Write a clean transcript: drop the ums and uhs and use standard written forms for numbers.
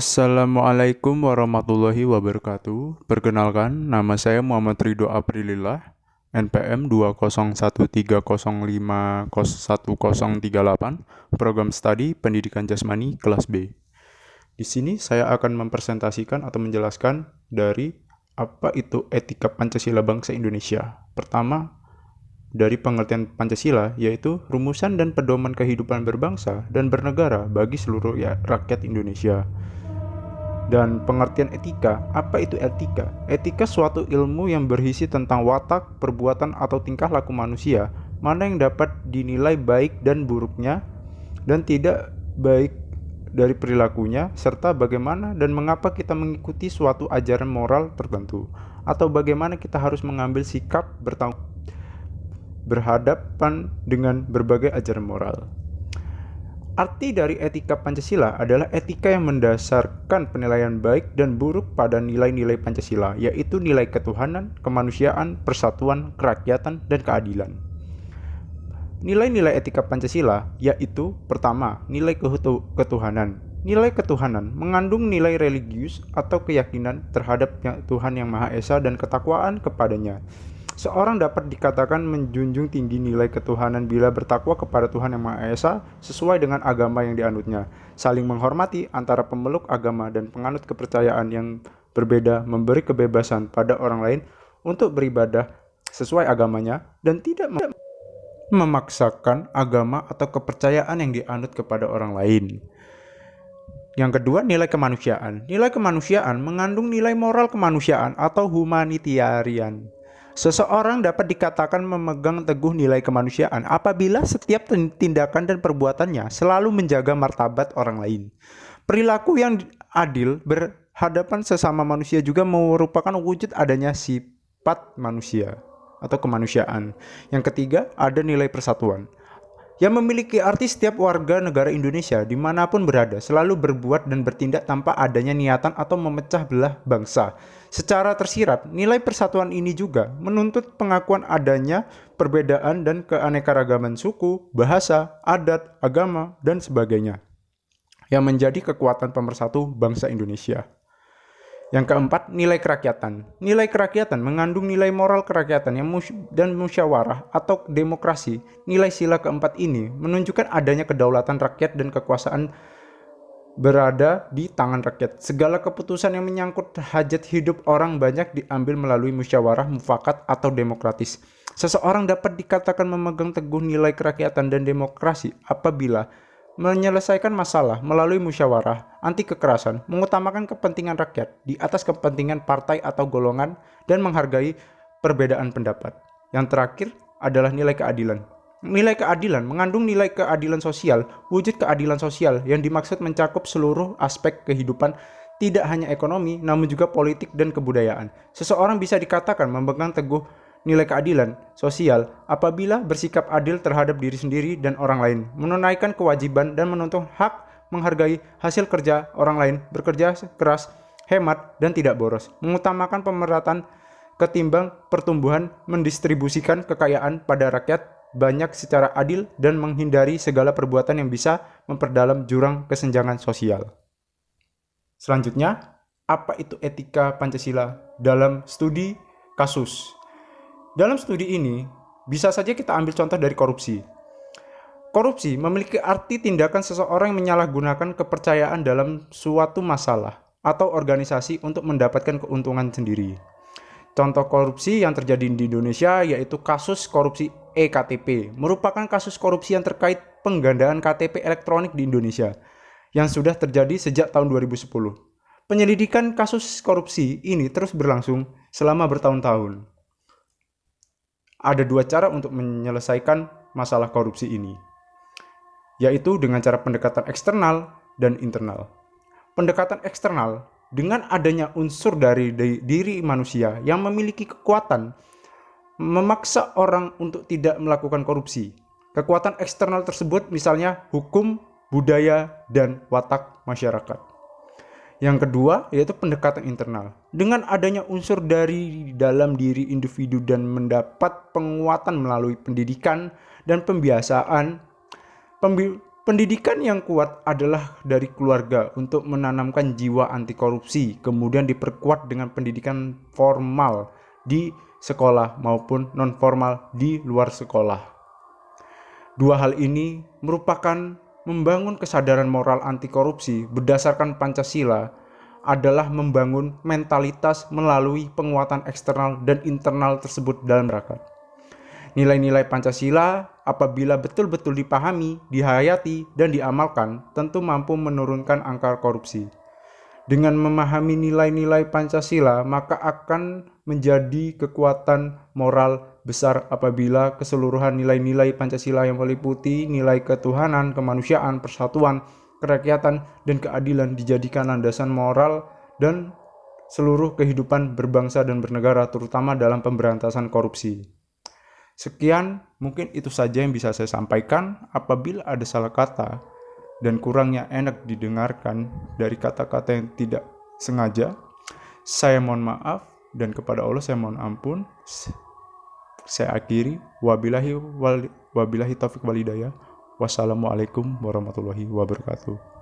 Assalamualaikum warahmatullahi wabarakatuh. Perkenalkan, nama saya Muhammad Ridho Aprilillah, NPM 20130501038, Program Studi Pendidikan Jasmani kelas B. Di sini saya akan mempresentasikan atau menjelaskan dari apa itu etika Pancasila Bangsa Indonesia. Pertama, dari pengertian Pancasila, yaitu rumusan dan pedoman kehidupan berbangsa dan bernegara bagi seluruh rakyat Indonesia. Dan pengertian etika, apa itu etika? Etika suatu ilmu yang berisi tentang watak, perbuatan atau tingkah laku manusia, mana yang dapat dinilai baik dan buruknya, dan tidak baik dari perilakunya, serta bagaimana dan mengapa kita mengikuti suatu ajaran moral tertentu, atau bagaimana kita harus mengambil sikap berhadapan dengan berbagai ajaran moral. Arti dari etika Pancasila adalah etika yang mendasarkan penilaian baik dan buruk pada nilai-nilai Pancasila, yaitu nilai ketuhanan, kemanusiaan, persatuan, kerakyatan, dan keadilan. Nilai-nilai etika Pancasila yaitu: pertama, nilai ketuhanan. Nilai ketuhanan mengandung nilai religius atau keyakinan terhadap Tuhan Yang Maha Esa dan ketakwaan kepadanya. Seorang dapat dikatakan menjunjung tinggi nilai ketuhanan bila bertakwa kepada Tuhan Yang Maha Esa sesuai dengan agama yang dianutnya, saling menghormati antara pemeluk agama dan penganut kepercayaan yang berbeda, memberi kebebasan pada orang lain untuk beribadah sesuai agamanya, dan tidak memaksakan agama atau kepercayaan yang dianut kepada orang lain. Yang kedua, nilai kemanusiaan. Nilai kemanusiaan mengandung nilai moral kemanusiaan atau humanitarian. Seseorang dapat dikatakan memegang teguh nilai kemanusiaan apabila setiap tindakan dan perbuatannya selalu menjaga martabat orang lain. Perilaku yang adil berhadapan sesama manusia juga merupakan wujud adanya sifat manusia atau kemanusiaan. Yang ketiga, ada nilai persatuan, yang memiliki arti setiap warga negara Indonesia dimanapun berada selalu berbuat dan bertindak tanpa adanya niatan atau memecah belah bangsa. Secara tersirat, nilai persatuan ini juga menuntut pengakuan adanya perbedaan dan keanekaragaman suku, bahasa, adat, agama, dan sebagainya, yang menjadi kekuatan pemersatu bangsa Indonesia. Yang keempat, nilai kerakyatan. Nilai kerakyatan mengandung nilai moral kerakyatan dan musyawarah atau demokrasi. Nilai sila keempat ini menunjukkan adanya kedaulatan rakyat dan kekuasaan berada di tangan rakyat. Segala keputusan yang menyangkut hajat hidup orang banyak diambil melalui musyawarah, mufakat, atau demokratis. Seseorang dapat dikatakan memegang teguh nilai kerakyatan dan demokrasi apabila menyelesaikan masalah melalui musyawarah, anti kekerasan, mengutamakan kepentingan rakyat di atas kepentingan partai atau golongan, dan menghargai perbedaan pendapat. Yang terakhir adalah nilai keadilan. Nilai keadilan mengandung nilai keadilan sosial, wujud keadilan sosial yang dimaksud mencakup seluruh aspek kehidupan, tidak hanya ekonomi, namun juga politik dan kebudayaan. Seseorang bisa dikatakan memegang teguh nilai keadilan sosial apabila bersikap adil terhadap diri sendiri dan orang lain, menunaikan kewajiban dan menuntut hak, menghargai hasil kerja orang lain, bekerja keras, hemat, dan tidak boros, mengutamakan pemerataan ketimbang pertumbuhan, mendistribusikan kekayaan pada rakyat banyak secara adil, dan menghindari segala perbuatan yang bisa memperdalam jurang kesenjangan sosial. Selanjutnya, apa itu etika Pancasila dalam studi kasus? Dalam studi ini, bisa saja kita ambil contoh dari korupsi. Korupsi memiliki arti tindakan seseorang yang menyalahgunakan kepercayaan dalam suatu masalah atau organisasi untuk mendapatkan keuntungan sendiri. Contoh korupsi yang terjadi di Indonesia yaitu kasus korupsi eKTP, merupakan kasus korupsi yang terkait penggandaan KTP elektronik di Indonesia yang sudah terjadi sejak tahun 2010. Penyelidikan kasus korupsi ini terus berlangsung selama bertahun-tahun. Ada dua cara untuk menyelesaikan masalah korupsi ini, yaitu dengan cara pendekatan eksternal dan internal. Pendekatan eksternal dengan adanya unsur dari diri manusia yang memiliki kekuatan memaksa orang untuk tidak melakukan korupsi. Kekuatan eksternal tersebut misalnya hukum, budaya, dan watak masyarakat. Yang kedua yaitu pendekatan internal. Dengan adanya unsur dari dalam diri individu dan mendapat penguatan melalui pendidikan dan pembiasaan, Pendidikan yang kuat adalah dari keluarga untuk menanamkan jiwa anti korupsi, kemudian diperkuat dengan pendidikan formal di sekolah maupun non-formal di luar sekolah. Dua hal ini merupakan membangun kesadaran moral anti korupsi berdasarkan Pancasila adalah membangun mentalitas melalui penguatan eksternal dan internal tersebut dalam masyarakat. Nilai-nilai Pancasila apabila betul-betul dipahami, dihayati, dan diamalkan tentu mampu menurunkan angka korupsi. Dengan memahami nilai-nilai Pancasila, maka akan menjadi kekuatan moral besar apabila keseluruhan nilai-nilai Pancasila yang meliputi nilai ketuhanan, kemanusiaan, persatuan, kerakyatan, dan keadilan dijadikan landasan moral dan seluruh kehidupan berbangsa dan bernegara, terutama dalam pemberantasan korupsi. Sekian, mungkin itu saja yang bisa saya sampaikan. Apabila ada salah kata dan kurangnya enak didengarkan dari kata-kata yang tidak sengaja, saya mohon maaf dan kepada Allah saya mohon ampun. Saya akhiri. Wabillahi taufiq wal hidayah. Wassalamualaikum warahmatullahi wabarakatuh.